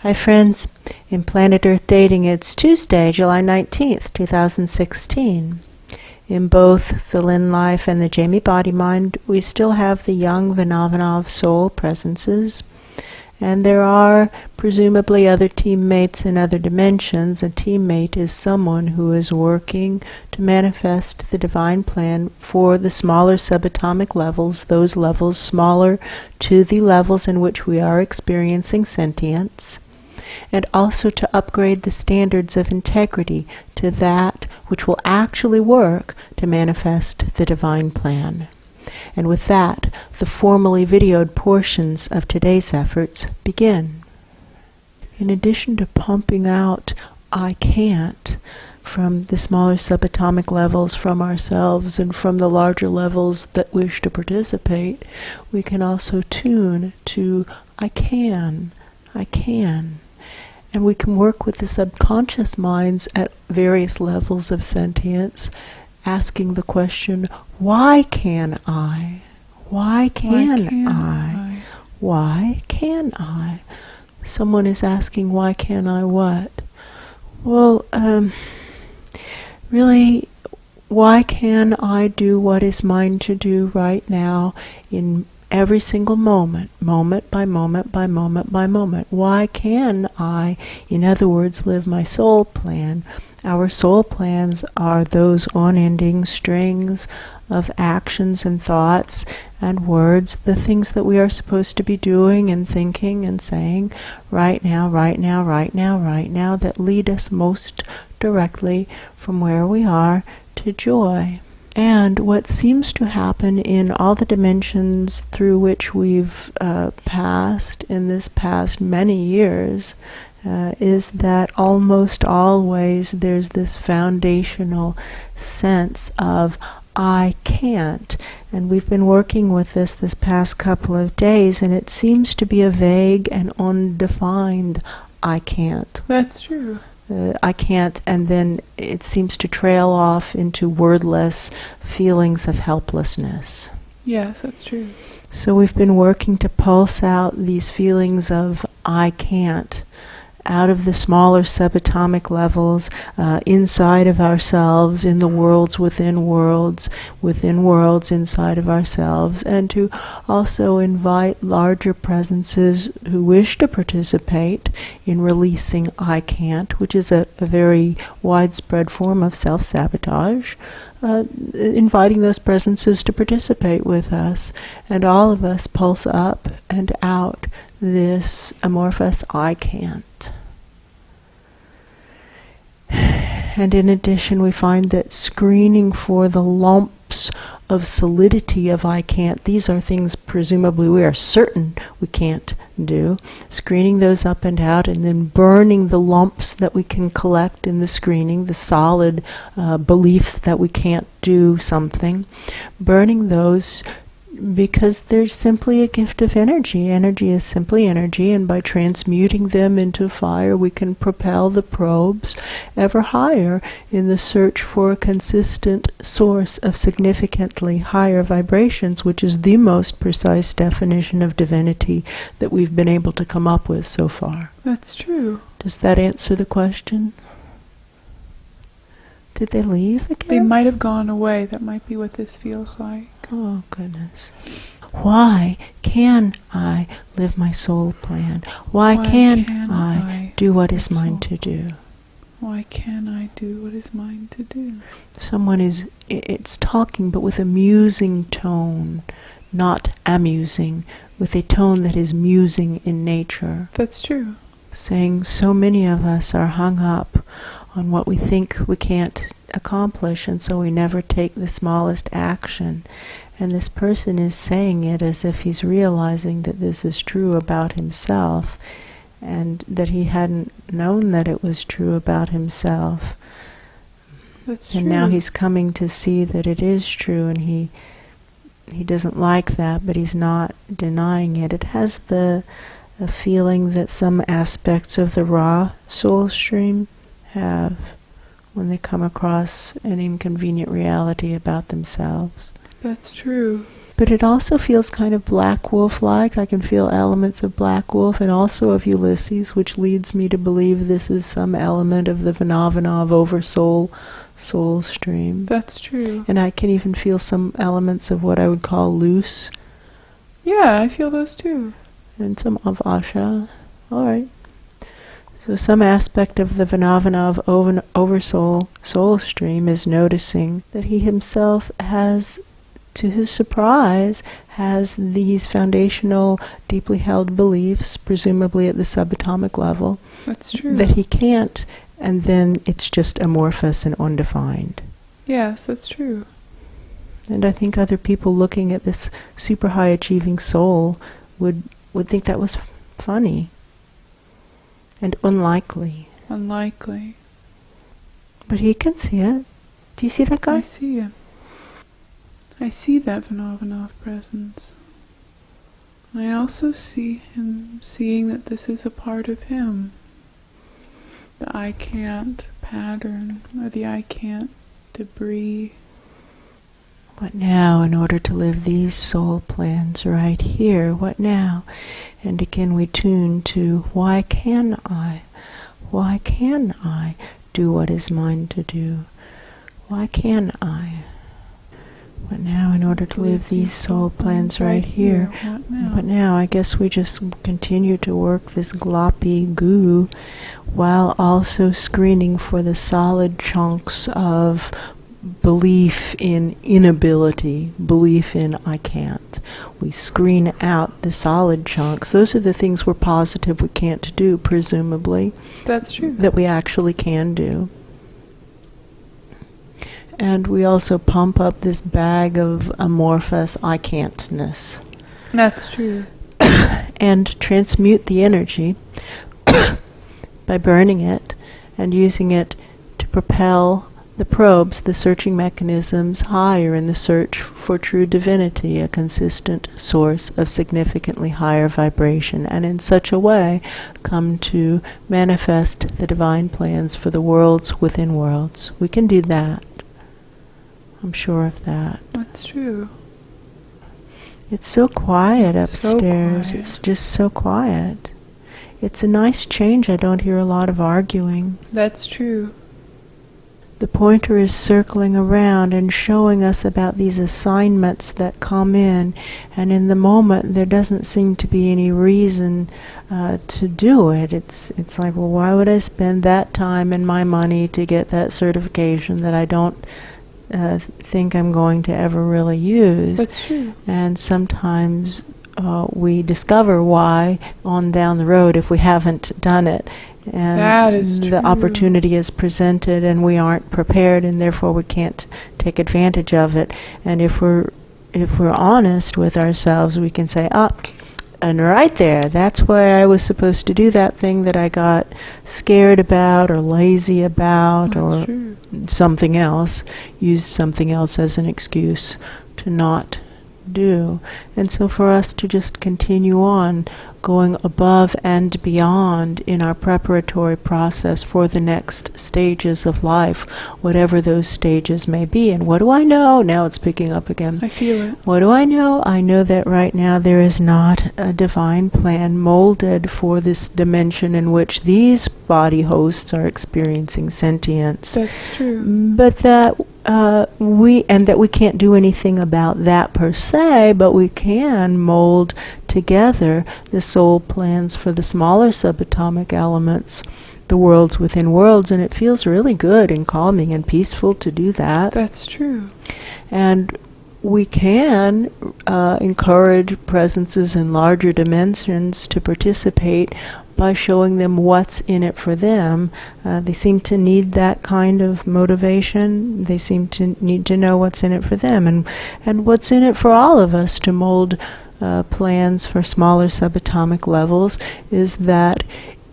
Hi friends, in Planet Earth Dating it's Tuesday, July 19th, 2016. In both the Lynn-Life and the Jamie Body Mind, we still have the young Vanovanov Soul presences, and there are presumably other teammates in other dimensions. A teammate is someone who is working to manifest the divine plan for the smaller subatomic levels, those levels smaller to the levels in which we are experiencing sentience, and also to upgrade the standards of integrity to that which will actually work to manifest the divine plan. And with that, the formally videoed portions of today's efforts begin. In addition to pumping out I can't from the smaller subatomic levels, from ourselves and from the larger levels that wish to participate, we can also tune to I can. And we can work with the subconscious minds at various levels of sentience, asking the question, why can I? Why can I? Why can I? Someone is asking, why can I what? Well, really, why can I do what is mine to do right now in every single moment, moment by moment by moment by moment? Why can I, in other words, live my soul plan? Our soul plans are those unending strings of actions and thoughts and words, the things that we are supposed to be doing and thinking and saying right now, right now, right now, right now, that lead us most directly from where we are to joy. And what seems to happen in all the dimensions through which we've passed in this past many years is that almost always there's this foundational sense of I can't. And we've been working with this past couple of days, and it seems to be a vague and undefined I can't. That's true. I can't, and then it seems to trail off into wordless feelings of helplessness. Yes, that's true. So we've been working to pulse out these feelings of I can't out of the smaller subatomic levels, inside of ourselves, in the worlds, within worlds inside of ourselves, and to also invite larger presences who wish to participate in releasing I can't, which is a very widespread form of self-sabotage, inviting those presences to participate with us, and all of us pulse up and out this amorphous I can't. And in addition, we find that screening for the lumps of solidity of I can't, these are things presumably we are certain we can't do, screening those up and out, and then burning the lumps that we can collect in the screening, the solid beliefs that we can't do something, burning those because they're simply a gift of energy. Energy is simply energy, and by transmuting them into fire, we can propel the probes ever higher in the search for a consistent source of significantly higher vibrations, which is the most precise definition of divinity that we've been able to come up with so far. That's true. Does that answer the question? Did they leave again? They might have gone away. That might be what this feels like. Oh, goodness. Why can I live my soul plan? Why can I do what is mine to do? Why can I do what is mine to do? Someone it's talking, but with a musing tone, not amusing, with a tone that is musing in nature. That's true. Saying so many of us are hung up on what we think we can't accomplish, and so we never take the smallest action. And this person is saying it as if he's realizing that this is true about himself, and that he hadn't known that it was true about himself. That's and true. Now he's coming to see that it is true, and he doesn't like that, but he's not denying it. It has the feeling that some aspects of the raw soul stream have when they come across an inconvenient reality about themselves. That's true. But it also feels kind of Black Wolf-like. I can feel elements of Black Wolf and also of Ulysses, which leads me to believe this is some element of the Vanovanov Oversoul soul stream. That's true. And I can even feel some elements of what I would call Luce. Yeah, I feel those too. And some of Asha. All right. So some aspect of the Vanovanov Oversoul soul stream is noticing that he himself has, to his surprise, has these foundational, deeply held beliefs, presumably at the subatomic level. That's true. That he can't, and then it's just amorphous and undefined. Yes, that's true. And I think other people looking at this super high achieving soul would think that was funny and unlikely. Unlikely. But he can see it. Do you see that guy? I see him. I see that Vanovanov presence. I also see him seeing that this is a part of him. The I can't pattern, or the I can't debris. What now in order to live these soul plans right here? What now? And again we tune to why can I? Why can I do what is mine to do? Why can I? What now in order to live these soul plans right here? What now? I guess we just continue to work this gloppy goo while also screening for the solid chunks of belief in inability, belief in I can't. We screen out the solid chunks. Those are the things we're positive we can't do, presumably. That's true. That we actually can do. And we also pump up this bag of amorphous I can'tness. That's true. And transmute the energy by burning it and using it to propel the probes, the searching mechanisms, higher in the search for true divinity, a consistent source of significantly higher vibration, and in such a way come to manifest the divine plans for the worlds within worlds. We can do that. I'm sure of that. That's true. It's so quiet upstairs. So quiet. It's just so quiet. It's a nice change. I don't hear a lot of arguing. That's true. The pointer is circling around and showing us about these assignments that come in, and in the moment there doesn't seem to be any reason to do it. It's like, well, why would I spend that time and my money to get that certification that I don't think I'm going to ever really use? That's true. And sometimes we discover why on down the road if we haven't done it. And that is true. The opportunity is presented and we aren't prepared, and therefore we can't take advantage of it. And if we're honest with ourselves, we can say, and right there, that's why I was supposed to do that thing that I got scared about or lazy about. That's or true. Something else, used something else as an excuse to not do. And so for us to just continue on going above and beyond in our preparatory process for the next stages of life, whatever those stages may be. And what do I know? Now it's picking up again. I feel it. What do I know? I know that right now there is not a divine plan molded for this dimension in which these body hosts are experiencing sentience. That's true. But that we can't do anything about that per se, but we can mold together the soul plans for the smaller subatomic elements, the worlds within worlds, and it feels really good and calming and peaceful to do that. That's true. And we can encourage presences in larger dimensions to participate by showing them what's in it for them. They seem to need that kind of motivation. They seem to need to know what's in it for them, and what's in it for all of us to mold plans for smaller subatomic levels is that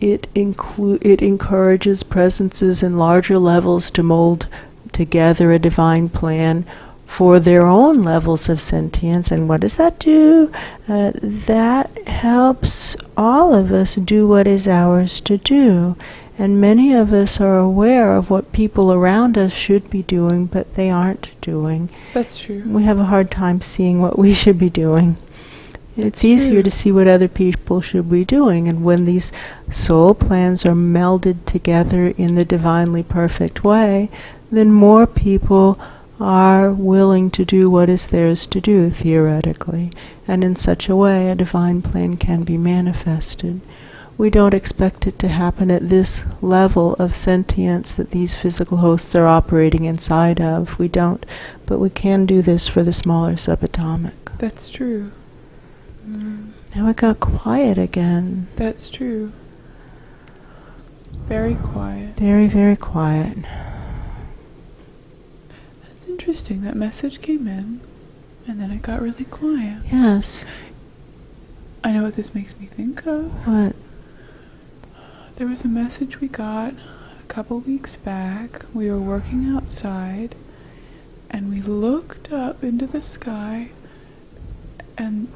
it encourages presences in larger levels to mold together a divine plan for their own levels of sentience. And what does that do? That helps all of us do what is ours to do. And many of us are aware of what people around us should be doing, but they aren't doing. That's true. We have a hard time seeing what we should be doing. It's easier to see what other people should be doing, and when these soul plans are melded together in the divinely perfect way, then more people are willing to do what is theirs to do, theoretically, and in such a way a divine plan can be manifested. We don't expect it to happen at this level of sentience that these physical hosts are operating inside of. We don't, but we can do this for the smaller subatomic. That's true. Now it got quiet again. That's true. Very quiet. Very, very quiet. That's interesting. That message came in, and then it got really quiet. Yes. I know what this makes me think of. What? There was a message we got a couple weeks back. We were working outside, and we looked up into the sky, and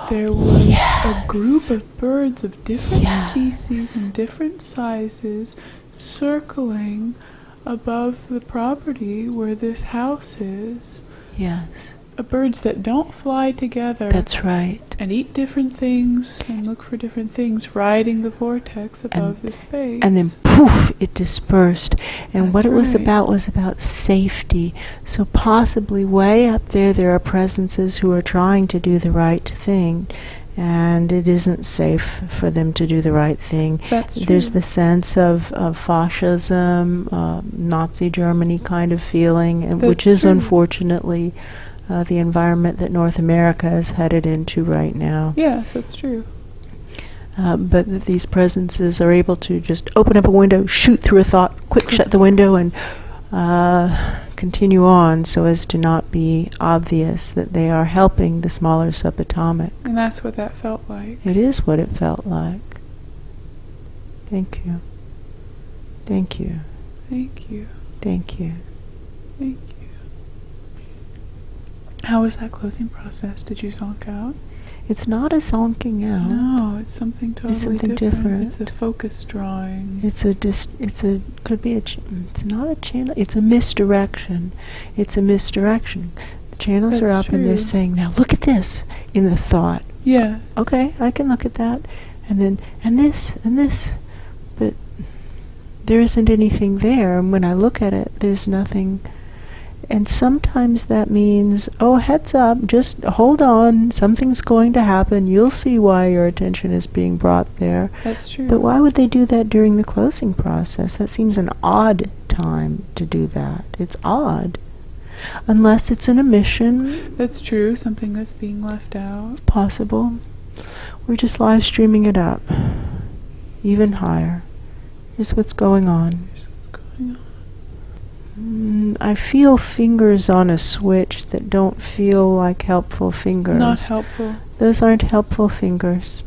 there was a group of birds of different species and different sizes circling above the property where this house is. Yes. Birds that don't fly together. That's right. And eat different things and look for different things, riding the vortex above the space. And then poof, it dispersed. And what it was right. about safety. So possibly way up there are presences who are trying to do the right thing, and it isn't safe for them to do the right thing. That's true. There's the sense of fascism, Nazi Germany kind of feeling, and which is unfortunately the environment that North America is headed into right now. Yes, that's true. But that these presences are able to just open up a window, shoot through a thought, quick shut the window, and continue on so as to not be obvious that they are helping the smaller subatomic. And that's what that felt like. It is what it felt like. Thank you. Thank you. Thank you. Thank you. Thank you. How was that closing process? Did you zonk out? It's not a zonking out. No, it's something totally different. It's a focus drawing. It's not a channel. It's a misdirection. It's a misdirection. The channels are up and they're saying, now look at this in the thought. Yeah. Okay, I can look at that. And then, and this. But there isn't anything there. And when I look at it, there's nothing. And sometimes that means, oh, heads up, just hold on, something's going to happen, you'll see why your attention is being brought there. That's true. But why would they do that during the closing process? That seems an odd time to do that. It's odd. Unless it's an omission. That's true, something that's being left out. It's possible. We're just live streaming it up. Even higher. Here's what's going on. I feel fingers on a switch that don't feel like helpful fingers. Not helpful. Those aren't helpful fingers.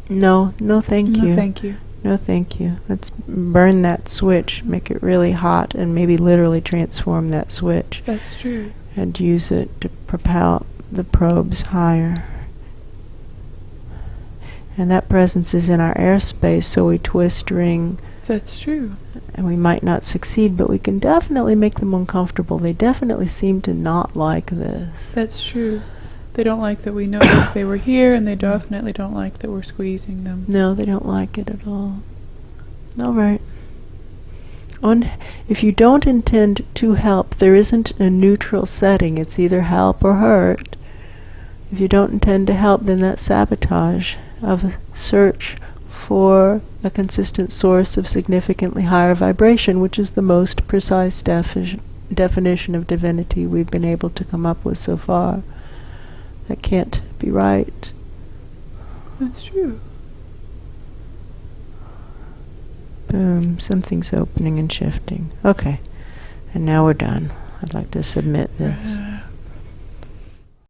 No thank you. No thank you. No thank you. Let's burn that switch, make it really hot, and maybe literally transform that switch. That's true. And use it to propel the probes higher. And that presence is in our airspace, so we twist ring. That's true. And we might not succeed, but we can definitely make them uncomfortable. They definitely seem to not like this. That's true. They don't like that we noticed they were here, and they definitely don't like that we're squeezing them. No, they don't like it at all. All right. If you don't intend to help, there isn't a neutral setting. It's either help or hurt. If you don't intend to help, then that's sabotage of a search for a consistent source of significantly higher vibration, which is the most precise definition of divinity we've been able to come up with so far. That can't be right. That's true. Boom, something's opening and shifting. Okay, and now we're done. I'd like to submit this.